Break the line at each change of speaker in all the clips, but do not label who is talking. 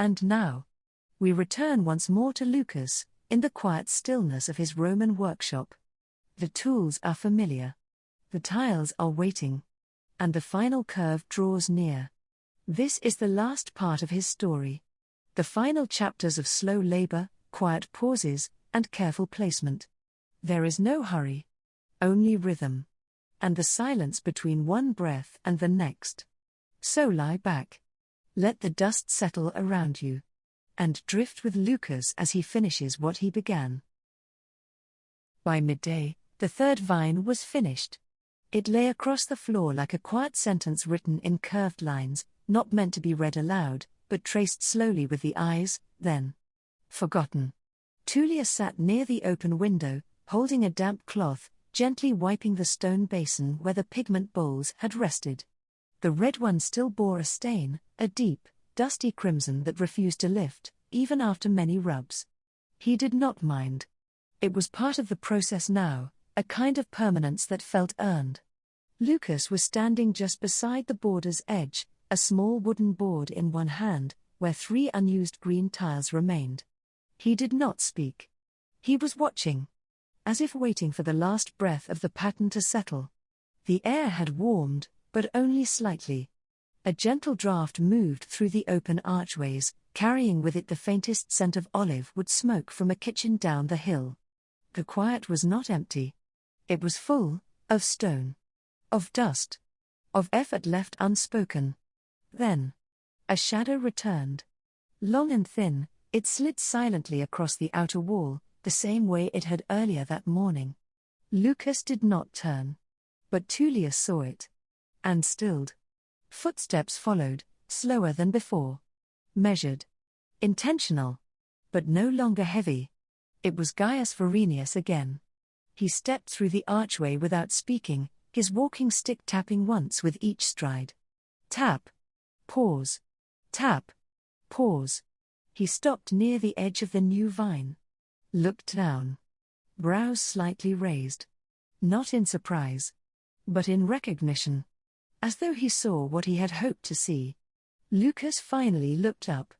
And now, we return once more to Lucus, in the quiet stillness of his Roman workshop. The tools are familiar. The tiles are waiting. And the final curve draws near. This is the last part of his story. The final chapters of slow labor, quiet pauses, and careful placement. There is no hurry. Only rhythm. And the silence between one breath and the next. So lie back. Let the dust settle around you. And drift with Lucus as he finishes what he began. By midday, the third vine was finished. It lay across the floor like a quiet sentence written in curved lines, not meant to be read aloud, but traced slowly with the eyes, then forgotten. Tullius sat near the open window, holding a damp cloth, gently wiping the stone basin where the pigment bowls had rested. The red one still bore a stain, a deep, dusty crimson that refused to lift, even after many rubs. He did not mind. It was part of the process now, a kind of permanence that felt earned. Lucus was standing just beside the border's edge, a small wooden board in one hand, where 3 unused green tiles remained. He did not speak. He was watching, as if waiting for the last breath of the pattern to settle. The air had warmed, but only slightly. A gentle draft moved through the open archways, carrying with it the faintest scent of olive wood smoke from a kitchen down the hill. The quiet was not empty. It was full, of stone. Of dust. Of effort left unspoken. Then, a shadow returned. Long and thin, it slid silently across the outer wall, the same way it had earlier that morning. Lucus did not turn. But Tullius saw it. And stilled. Footsteps followed, slower than before. Measured. Intentional. But no longer heavy. It was Gaius Verenius again. He stepped through the archway without speaking, his walking stick tapping once with each stride. Tap. Pause. Tap. Pause. He stopped near the edge of the new vine. Looked down. Brows slightly raised. Not in surprise. But in recognition. As though he saw what he had hoped to see. Lucus finally looked up.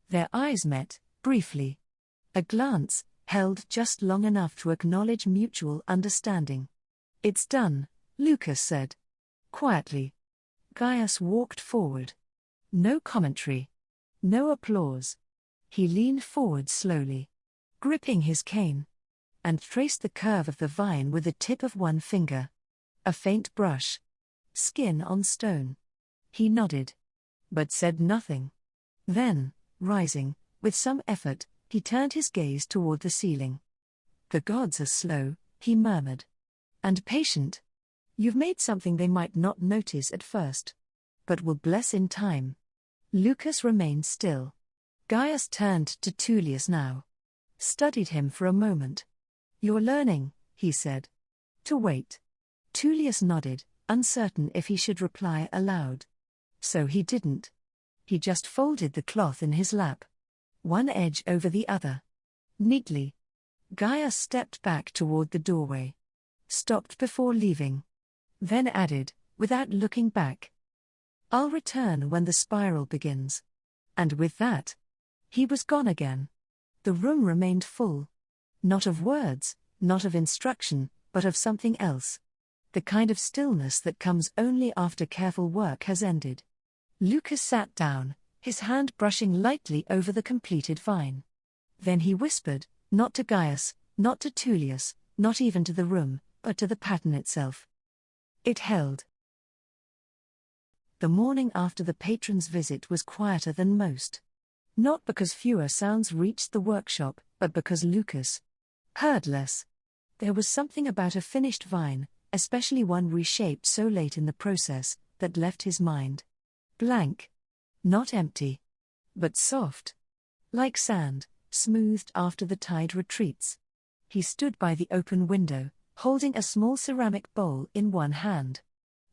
Their eyes met, briefly. A glance, held just long enough to acknowledge mutual understanding. "It's done," Lucus said. Quietly. Gaius walked forward. No commentary. No applause. He leaned forward slowly, gripping his cane, and traced the curve of the vine with the tip of one finger. A faint brush. Skin on stone. He nodded, but said nothing. Then, rising, with some effort, he turned his gaze toward the ceiling. "The gods are slow," he murmured. "And patient. You've made something they might not notice at first, but will bless in time." Lucus remained still. Gaius turned to Tullius now. Studied him for a moment. "You're learning," he said. "To wait." Tullius nodded, uncertain if he should reply aloud. So he didn't. He just folded the cloth in his lap. One edge over the other. Neatly. Gaius stepped back toward the doorway. Stopped before leaving. Then added, without looking back, "I'll return when the spiral begins." And with that, he was gone again. The room remained full. Not of words, not of instruction, but of something else. The kind of stillness that comes only after careful work has ended. Lucus sat down, his hand brushing lightly over the completed vine. Then he whispered, not to Gaius, not to Tullius, not even to the room, but to the pattern itself. It held. The morning after the patron's visit was quieter than most. Not because fewer sounds reached the workshop, but because Lucus heard less. There was something about a finished vine, especially one reshaped so late in the process, that left his mind blank. Not empty, but soft. Like sand, smoothed after the tide retreats. He stood by the open window, holding a small ceramic bowl in one hand.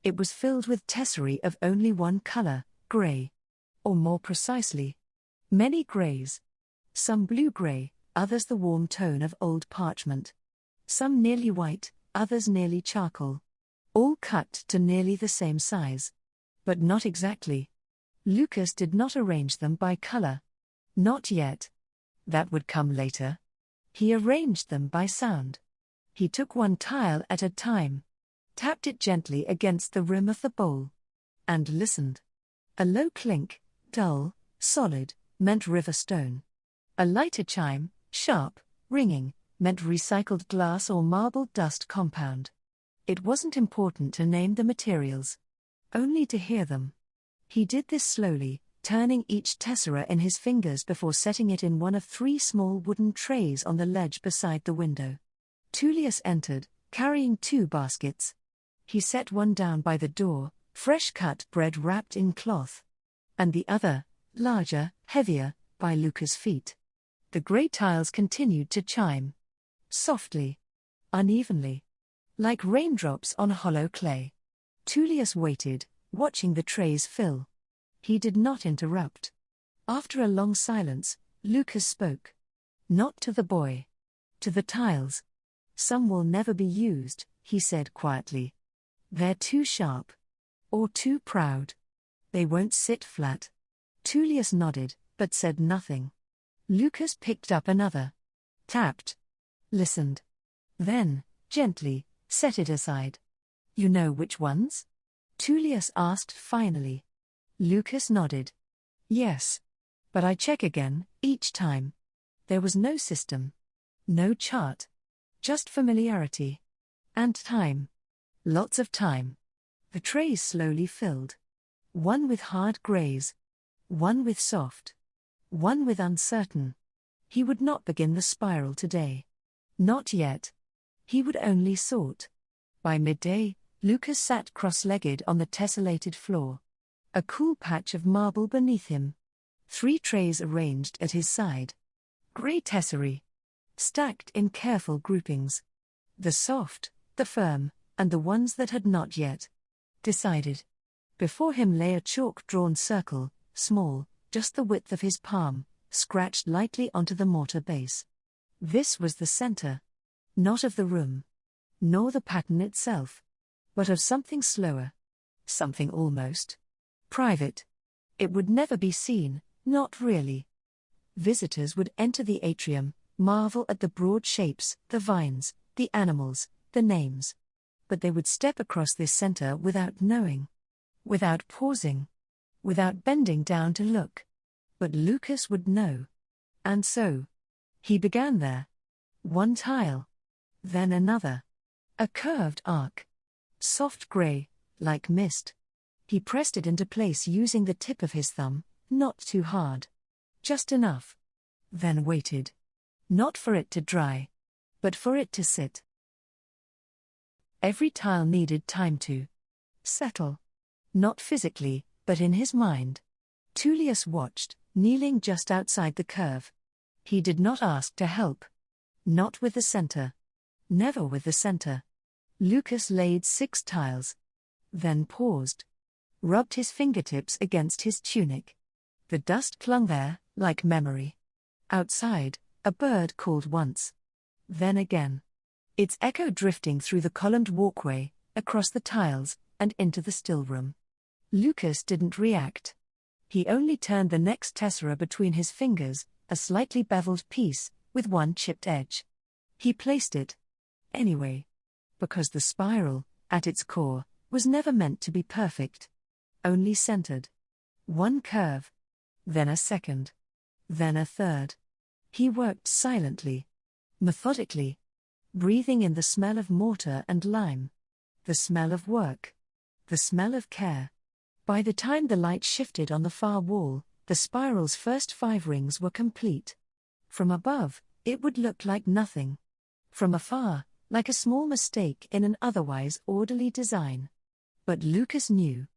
It was filled with tesserae of only one color, gray. Or more precisely, many grays. Some blue-gray, others the warm tone of old parchment. Some nearly white, others nearly charcoal. All cut to nearly the same size. But not exactly. Lucus did not arrange them by color. Not yet. That would come later. He arranged them by sound. He took one tile at a time, tapped it gently against the rim of the bowl, and listened. A low clink, dull, solid, meant river stone. A lighter chime, sharp, ringing, meant recycled glass or marble dust compound. It wasn't important to name the materials, only to hear them. He did this slowly, turning each tessera in his fingers before setting it in one of 3 small wooden trays on the ledge beside the window. Tullius entered, carrying 2 baskets. He set one down by the door, fresh cut bread wrapped in cloth, and the other, larger, heavier, by Lucas' feet. The grey tiles continued to chime. Softly. Unevenly. Like raindrops on hollow clay. Tullius waited, watching the trays fill. He did not interrupt. After a long silence, Lucas spoke. Not to the boy. To the tiles. Some will never be used, he said quietly. They're too sharp. Or too proud. They won't sit flat. Tullius nodded, but said nothing. Lucas picked up another. Tapped. Listened. Then, gently, set it aside. You know which ones? Tullius asked finally. Lucas nodded. Yes. But I check again, each time. There was no system. No chart. Just familiarity. And time. Lots of time. The trays slowly filled. One with hard greys. One with soft. One with uncertain. He would not begin the spiral today. Not yet. He would only sort. By midday, Lucas sat cross-legged on the tessellated floor. A cool patch of marble beneath him. 3 trays arranged at his side. Grey tesserae. Stacked in careful groupings. The soft, the firm, and the ones that had not yet decided. Before him lay a chalk-drawn circle, small, just the width of his palm, scratched lightly onto the mortar base. This was the center. Not of the room. Nor the pattern itself. But of something slower. Something almost private. It would never be seen, not really. Visitors would enter the atrium, marvel at the broad shapes, the vines, the animals, the names. But they would step across this center without knowing. Without pausing. Without bending down to look. But Lucas would know. And so, he began there. One tile. Then another. A curved arc. Soft gray, like mist. He pressed it into place using the tip of his thumb, not too hard. Just enough. Then waited. Not for it to dry. But for it to sit. Every tile needed time to settle. Not physically, but in his mind. Tullius watched, kneeling just outside the curve. He did not ask to help. Not with the center. Never with the center. Lucas laid 6 tiles. Then paused. Rubbed his fingertips against his tunic. The dust clung there, like memory. Outside, a bird called once. Then again. Its echo drifting through the columned walkway, across the tiles, and into the still room. Lucas didn't react. He only turned the next tessera between his fingers, a slightly beveled piece, with one chipped edge. He placed it. Anyway. Because the spiral, at its core, was never meant to be perfect. Only centered. One curve. Then a second. Then a third. He worked silently. Methodically. Breathing in the smell of mortar and lime. The smell of work. The smell of care. By the time the light shifted on the far wall, the spiral's first 5 rings were complete. From above, it would look like nothing. From afar, like a small mistake in an otherwise orderly design. But Lucas knew.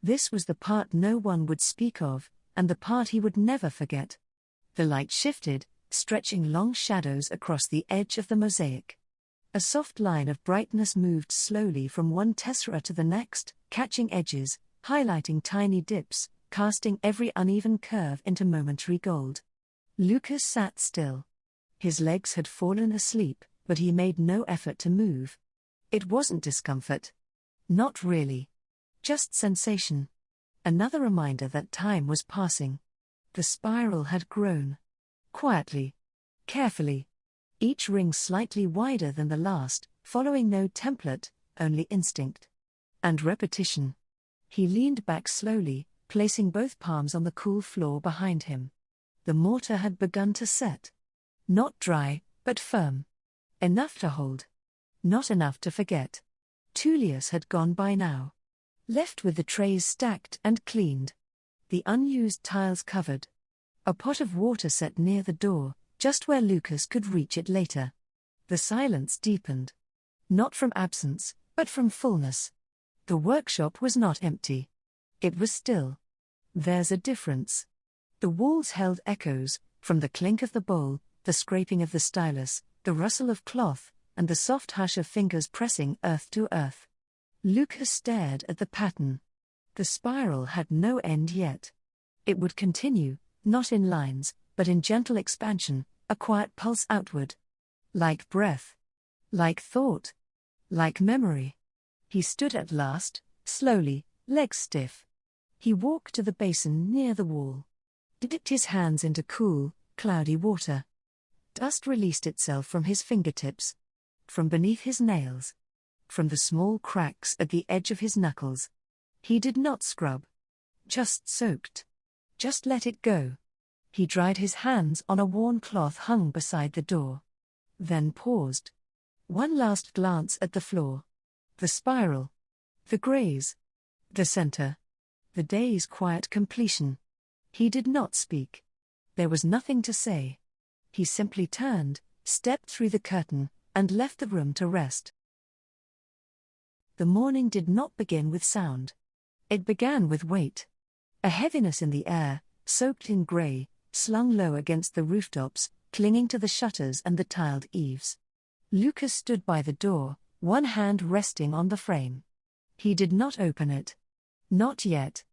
This was the part no one would speak of, and the part he would never forget. The light shifted, stretching long shadows across the edge of the mosaic. A soft line of brightness moved slowly from one tessera to the next, catching edges, highlighting tiny dips, casting every uneven curve into momentary gold. Lucas sat still. His legs had fallen asleep, but he made no effort to move. It wasn't discomfort. Not really. Just sensation. Another reminder that time was passing. The spiral had grown. Quietly. Carefully. Each ring slightly wider than the last, following no template, only instinct. And repetition. He leaned back slowly, placing both palms on the cool floor behind him. The mortar had begun to set. Not dry, but firm. Enough to hold. Not enough to forget. Tullius had gone by now. Left with the trays stacked and cleaned. The unused tiles covered. A pot of water set near the door, just where Lucus could reach it later. The silence deepened. Not from absence, but from fullness. The workshop was not empty. It was still. There's a difference. The walls held echoes, from the clink of the bowl, the scraping of the stylus, the rustle of cloth, and the soft hush of fingers pressing earth to earth. Lucus stared at the pattern. The spiral had no end yet. It would continue, not in lines, but in gentle expansion, a quiet pulse outward. Like breath. Like thought. Like memory. He stood at last, slowly, legs stiff. He walked to the basin near the wall. Dipped his hands into cool, cloudy water. Dust released itself from his fingertips. From beneath his nails. From the small cracks at the edge of his knuckles. He did not scrub. Just soaked. Just let it go. He dried his hands on a worn cloth hung beside the door. Then paused. One last glance at the floor. The spiral. The graze. The center. The day's quiet completion. He did not speak. There was nothing to say. He simply turned, stepped through the curtain, and left the room to rest. The morning did not begin with sound. It began with weight. A heaviness in the air, soaked in grey, slung low against the rooftops, clinging to the shutters and the tiled eaves. Lucus stood by the door, one hand resting on the frame. He did not open it. Not yet.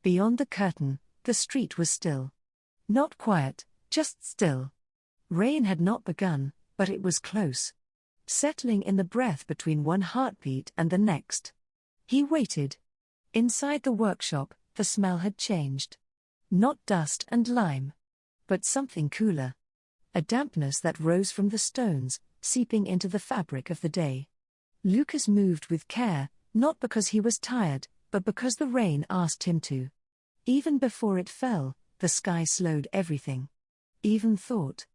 Beyond the curtain, the street was still. Not quiet, just still. Rain had not begun, but it was close. Settling in the breath between one heartbeat and the next. He waited. Inside the workshop, the smell had changed. Not dust and lime. But something cooler. A dampness that rose from the stones, seeping into the fabric of the day. Lucus moved with care, not because he was tired, but because the rain asked him to. Even before it fell, the sky slowed everything. Even thought.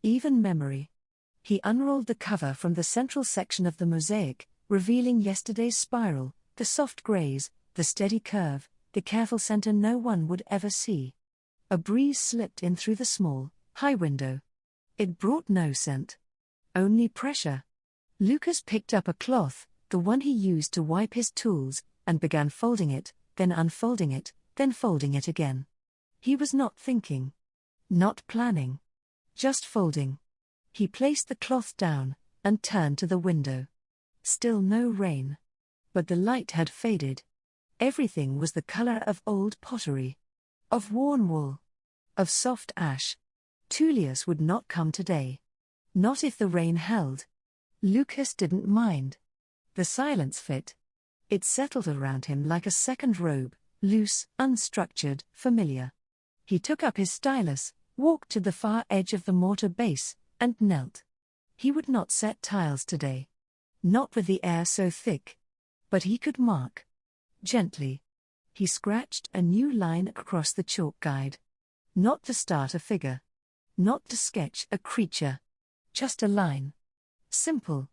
Even memory. He unrolled the cover from the central section of the mosaic, revealing yesterday's spiral, the soft graze, the steady curve, the careful center no one would ever see. A breeze slipped in through the small, high window. It brought no scent. Only pressure. Lucus picked up a cloth, the one he used to wipe his tools, and began folding it, then unfolding it, then folding it again. He was not thinking. Not planning. Just folding. He placed the cloth down, and turned to the window. Still no rain. But the light had faded. Everything was the color of old pottery. Of worn wool. Of soft ash. Tullius would not come today. Not if the rain held. Lucus didn't mind. The silence fit. It settled around him like a second robe, loose, unstructured, familiar. He took up his stylus, walked to the far edge of the mortar base, and knelt. He would not set tiles today. Not with the air so thick. But he could mark. Gently. He scratched a new line across the chalk guide. Not to start a figure. Not to sketch a creature. Just a line. Simple.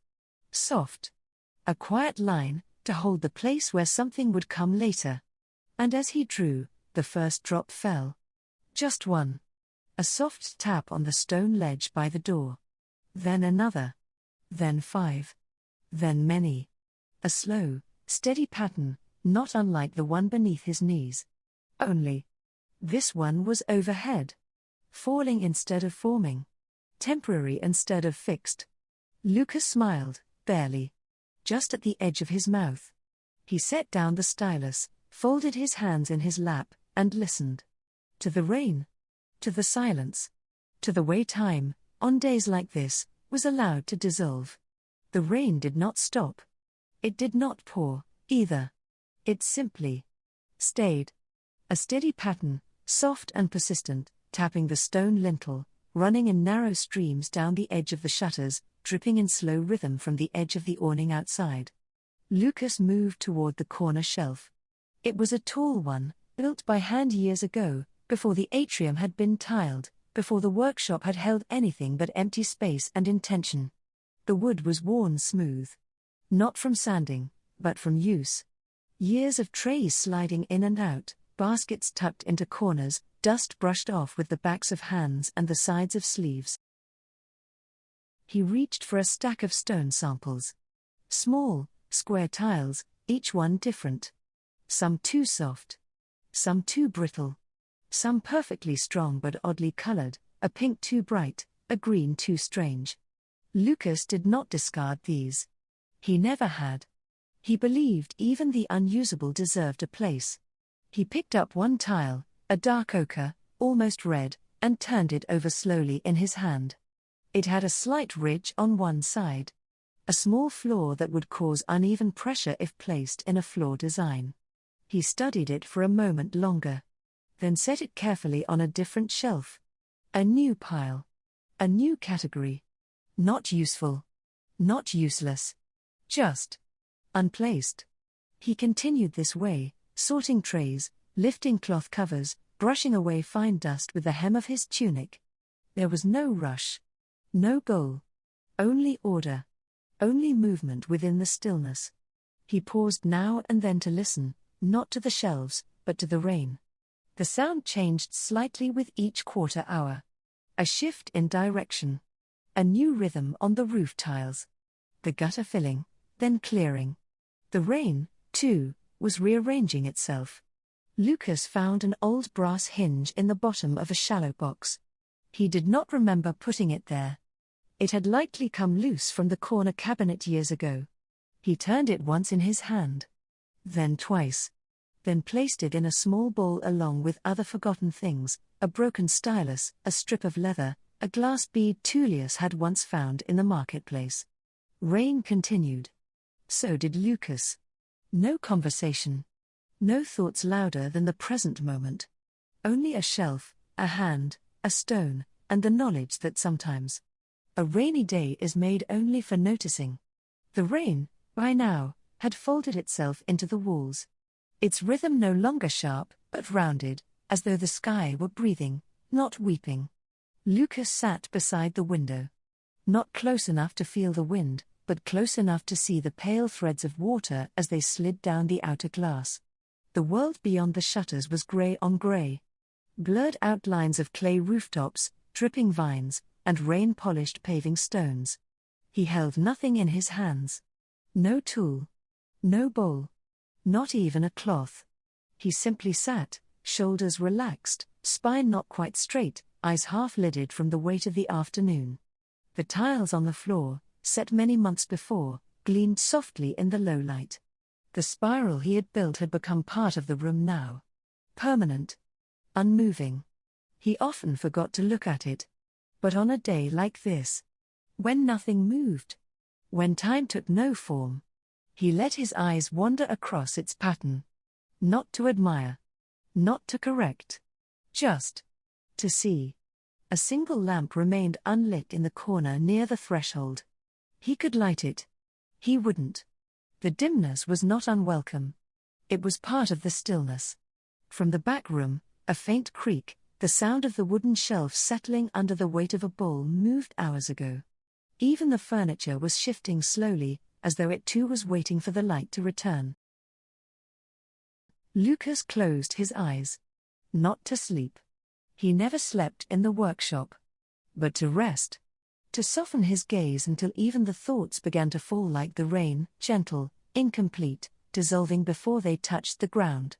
Soft. A quiet line, to hold the place where something would come later. And as he drew, the first drop fell. Just one. A soft tap on the stone ledge by the door. Then another. Then 5. Then many. A slow, steady pattern, not unlike the one beneath his knees. Only. This one was overhead. Falling instead of forming. Temporary instead of fixed. Lucus smiled, barely. Just at the edge of his mouth. He set down the stylus, folded his hands in his lap, and listened. To the rain. To the silence. To the way time, on days like this, was allowed to dissolve. The rain did not stop. It did not pour, either. It simply stayed. A steady pattern, soft and persistent, tapping the stone lintel, running in narrow streams down the edge of the shutters, dripping in slow rhythm from the edge of the awning outside. Lucus moved toward the corner shelf. It was a tall one, built by hand years ago, before the atrium had been tiled, before the workshop had held anything but empty space and intention. The wood was worn smooth. Not from sanding, but from use. Years of trays sliding in and out, baskets tucked into corners, dust brushed off with the backs of hands and the sides of sleeves. He reached for a stack of stone samples. Small, square tiles, each one different. Some too soft. Some too brittle. Some perfectly strong but oddly colored, a pink too bright, a green too strange. Lucus did not discard these. He never had. He believed even the unusable deserved a place. He picked up one tile, a dark ochre, almost red, and turned it over slowly in his hand. It had a slight ridge on one side. A small flaw that would cause uneven pressure if placed in a floor design. He studied it for a moment longer. Then set it carefully on a different shelf. A new pile. A new category. Not useful. Not useless. Just unplaced. He continued this way, sorting trays, lifting cloth covers, brushing away fine dust with the hem of his tunic. There was no rush. No goal. Only order. Only movement within the stillness. He paused now and then to listen, not to the shelves, but to the rain. The sound changed slightly with each quarter hour. A shift in direction. A new rhythm on the roof tiles. The gutter filling, then clearing. The rain, too, was rearranging itself. Lucus found an old brass hinge in the bottom of a shallow box. He did not remember putting it there. It had likely come loose from the corner cabinet years ago. He turned it once in his hand. Then twice. Then placed it in a small bowl along with other forgotten things, a broken stylus, a strip of leather, a glass bead Tullius had once found in the marketplace. Rain continued. So did Lucus. No conversation. No thoughts louder than the present moment. Only a shelf, a hand, a stone, and the knowledge that sometimes a rainy day is made only for noticing. The rain, by now, had folded itself into the walls. Its rhythm no longer sharp, but rounded, as though the sky were breathing, not weeping. Lucus sat beside the window. Not close enough to feel the wind, but close enough to see the pale threads of water as they slid down the outer glass. The world beyond the shutters was grey on grey. Blurred outlines of clay rooftops, dripping vines, and rain-polished paving stones. He held nothing in his hands. No tool. No bowl. Not even a cloth. He simply sat, shoulders relaxed, spine not quite straight, eyes half-lidded from the weight of the afternoon. The tiles on the floor, set many months before, gleamed softly in the low light. The spiral he had built had become part of the room now. Permanent. Unmoving. He often forgot to look at it. But on a day like this, when nothing moved, when time took no form, he let his eyes wander across its pattern. Not to admire. Not to correct. Just to see. A single lamp remained unlit in the corner near the threshold. He could light it. He wouldn't. The dimness was not unwelcome. It was part of the stillness. From the back room, a faint creak, the sound of the wooden shelf settling under the weight of a bowl moved hours ago. Even the furniture was shifting slowly, as though it too was waiting for the light to return. Lucus closed his eyes. Not to sleep. He never slept in the workshop. But to rest. To soften his gaze until even the thoughts began to fall like the rain, gentle, incomplete, dissolving before they touched the ground.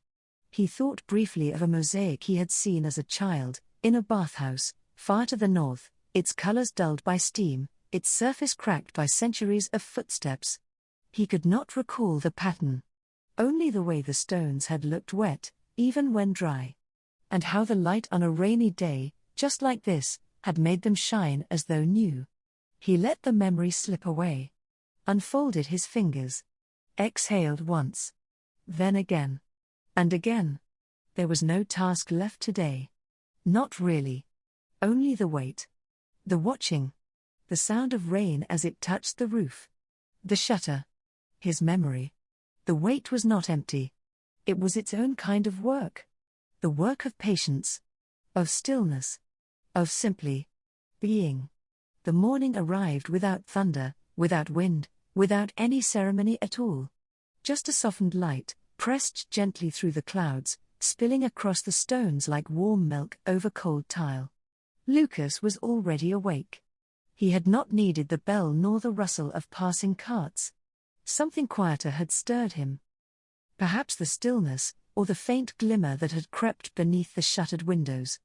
He thought briefly of a mosaic he had seen as a child, in a bathhouse, far to the north, its colors dulled by steam, its surface cracked by centuries of footsteps. He could not recall the pattern. Only the way the stones had looked wet, even when dry. And how the light on a rainy day, just like this, had made them shine as though new. He let the memory slip away. Unfolded his fingers. Exhaled once. Then again. And again. There was no task left today. Not really. Only the wait. The watching. The sound of rain as it touched the roof. The shutter. His memory. The wait was not empty. It was its own kind of work. The work of patience. Of stillness. Of simply being. The morning arrived without thunder, without wind, without any ceremony at all. Just a softened light, pressed gently through the clouds, spilling across the stones like warm milk over cold tile. Lucus was already awake. He had not needed the bell nor the rustle of passing carts. Something quieter had stirred him. Perhaps the stillness, or the faint glimmer that had crept beneath the shuttered windows.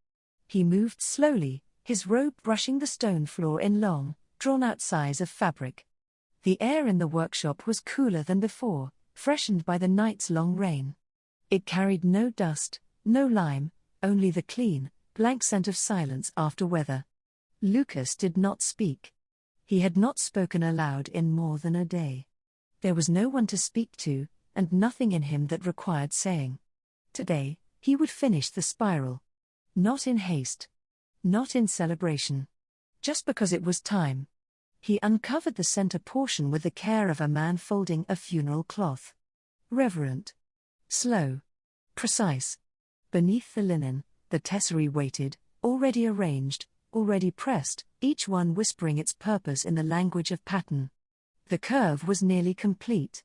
He moved slowly, his robe brushing the stone floor in long, drawn-out sighs of fabric. The air in the workshop was cooler than before, freshened by the night's long rain. It carried no dust, no lime, only the clean, blank scent of silence after weather. Lucus did not speak. He had not spoken aloud in more than a day. There was no one to speak to, and nothing in him that required saying. Today, he would finish the spiral. Not in haste. Not in celebration. Just because it was time. He uncovered the center portion with the care of a man folding a funeral cloth. Reverent. Slow. Precise. Beneath the linen, the tesserae waited, already arranged, already pressed, each one whispering its purpose in the language of pattern. The curve was nearly complete.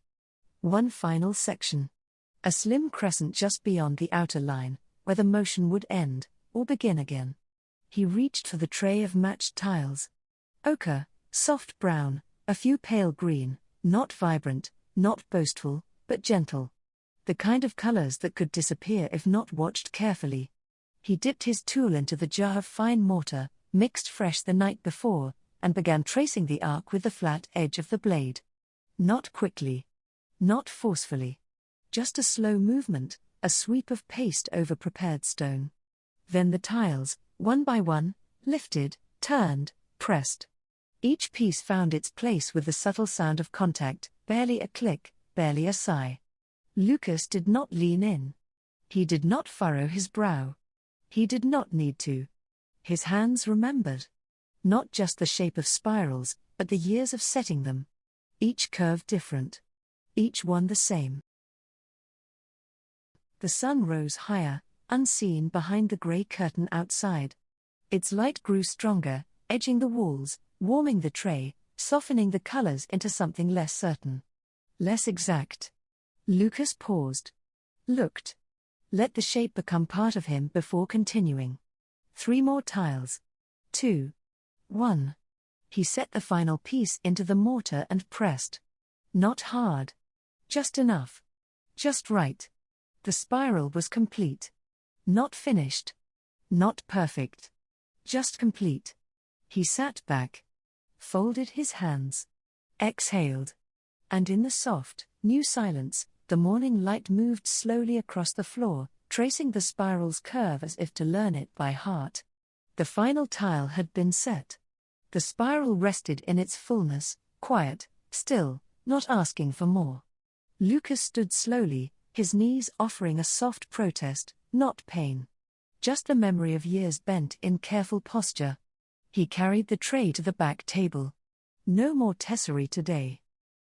One final section. A slim crescent just beyond the outer line, where the motion would end, or begin again. He reached for the tray of matched tiles. Ochre, soft brown, a few pale green, not vibrant, not boastful, but gentle. The kind of colors that could disappear if not watched carefully. He dipped his tool into the jar of fine mortar, mixed fresh the night before, and began tracing the arc with the flat edge of the blade. Not quickly. Not forcefully. Just a slow movement, a sweep of paste over prepared stone. Then the tiles, one by one, lifted, turned, pressed. Each piece found its place with the subtle sound of contact, barely a click, barely a sigh. Lucus did not lean in. He did not furrow his brow. He did not need to. His hands remembered. Not just the shape of spirals, but the years of setting them. Each curve different. Each one the same. The sun rose higher, unseen behind the grey curtain outside. Its light grew stronger, edging the walls, warming the tray, softening the colors into something less certain. Less exact. Lucus paused. Looked. Let the shape become part of him before continuing. 3 more tiles. 2. 1. He set the final piece into the mortar and pressed. Not hard. Just enough. Just right. The spiral was complete. Not finished. Not perfect. Just complete. He sat back. Folded his hands. Exhaled. And in the soft, new silence, the morning light moved slowly across the floor, tracing the spiral's curve as if to learn it by heart. The final tile had been set. The spiral rested in its fullness, quiet, still, not asking for more. Lucus stood slowly, his knees offering a soft protest, not pain. Just the memory of years bent in careful posture. He carried the tray to the back table. No more tesserae today.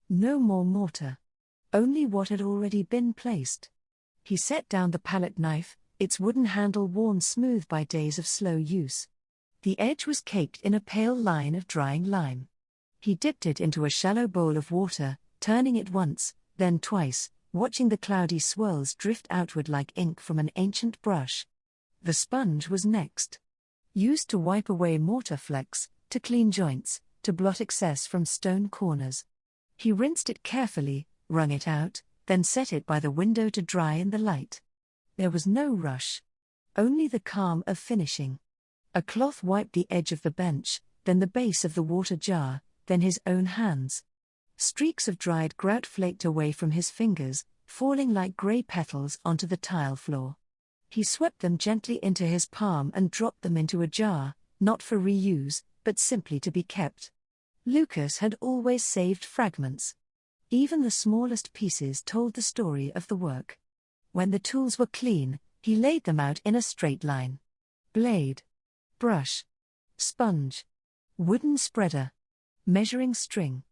No more mortar. Only what had already been placed. He set down the palette knife, its wooden handle worn smooth by days of slow use. The edge was caked in a pale line of drying lime. He dipped it into a shallow bowl of water, turning it once, then twice, watching the cloudy swirls drift outward like ink from an ancient brush. The sponge was next. Used to wipe away mortar flecks, to clean joints, to blot excess from stone corners. He rinsed it carefully, wrung it out, then set it by the window to dry in the light. There was no rush. Only the calm of finishing. A cloth wiped the edge of the bench, then the base of the water jar, then his own hands. Streaks of dried grout flaked away from his fingers, falling like grey petals onto the tile floor. He swept them gently into his palm and dropped them into a jar, not for reuse, but simply to be kept. Lucus had always saved fragments. Even the smallest pieces told the story of the work. When the tools were clean, He laid them out in a straight line. Blade, brush, sponge, wooden spreader, measuring string,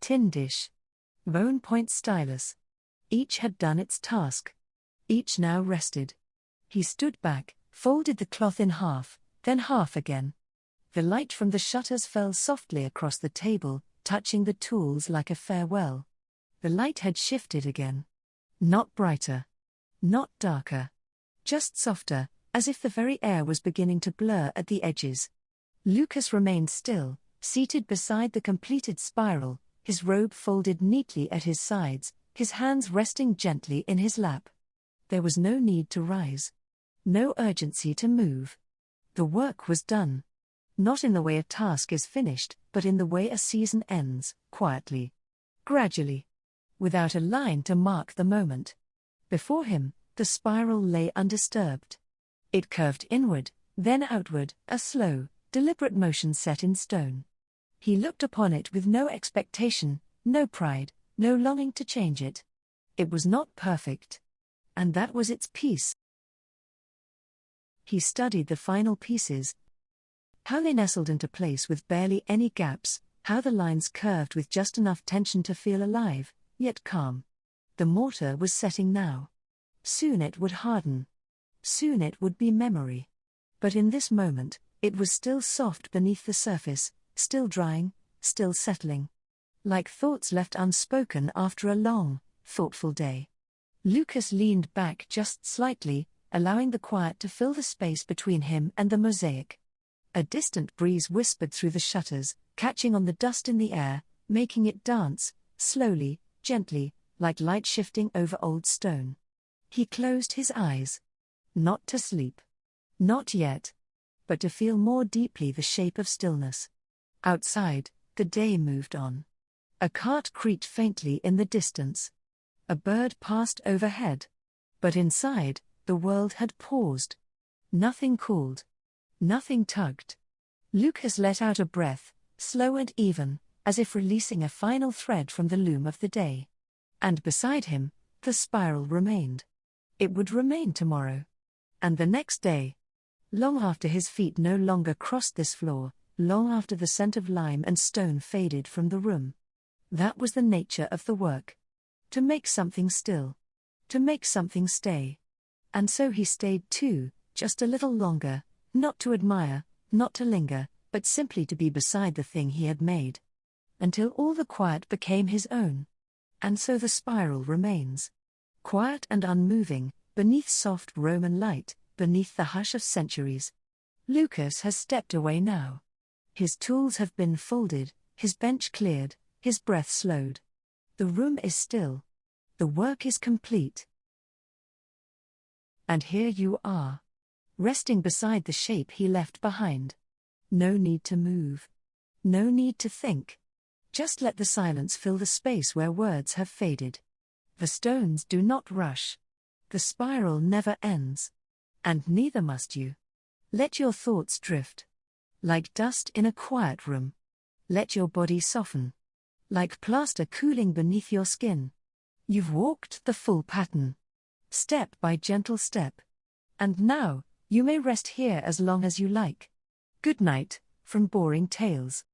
tin dish, bone point stylus. Each had done its task. Each now rested. He stood back, folded the cloth in half, then half again. The light from the shutters fell softly across the table, touching the tools like a farewell. The light had shifted again. Not brighter. Not darker. Just softer, as if the very air was beginning to blur at the edges. Lucus remained still, seated beside the completed spiral, his robe folded neatly at his sides, his hands resting gently in his lap. There was no need to rise. No urgency to move. The work was done. Not in the way a task is finished, but in the way a season ends, quietly. Gradually. Without a line to mark the moment. Before him, the spiral lay undisturbed. It curved inward, then outward, a slow, deliberate motion set in stone. He looked upon it with no expectation, no pride, no longing to change it. It was not perfect. And that was its piece. He studied the final pieces. How they nestled into place with barely any gaps, how the lines curved with just enough tension to feel alive, yet calm. The mortar was setting now. Soon it would harden. Soon it would be memory. But in this moment, it was still soft beneath the surface, still drying, still settling. Like thoughts left unspoken after a long, thoughtful day. Lucus leaned back just slightly, allowing the quiet to fill the space between him and the mosaic. A distant breeze whispered through the shutters, catching on the dust in the air, making it dance, slowly, gently, like light shifting over old stone. He closed his eyes. Not to sleep. Not yet. But to feel more deeply the shape of stillness. Outside, the day moved on. A cart creaked faintly in the distance. A bird passed overhead. But inside, the world had paused. Nothing called. Nothing tugged. Lucas let out a breath, slow and even, as if releasing a final thread from the loom of the day. And beside him, the spiral remained. It would remain tomorrow. And the next day. Long after his feet no longer crossed this floor, long after the scent of lime and stone faded from the room. That was the nature of the work. To make something still. To make something stay. And so he stayed too, just a little longer, not to admire, not to linger, but simply to be beside the thing he had made. Until all the quiet became his own. And so the spiral remains. Quiet and unmoving, beneath soft Roman light, beneath the hush of centuries. Lucus has stepped away now. His tools have been folded, his bench cleared, his breath slowed. The room is still. The work is complete. And here you are. Resting beside the shape he left behind. No need to move. No need to think. Just let the silence fill the space where words have faded. The stones do not rush. The spiral never ends. And neither must you. Let your thoughts drift. Like dust in a quiet room. Let your body soften. Like plaster cooling beneath your skin. You've walked the full pattern. Step by gentle step. And now, you may rest here as long as you like. Good night, from Boring Tales.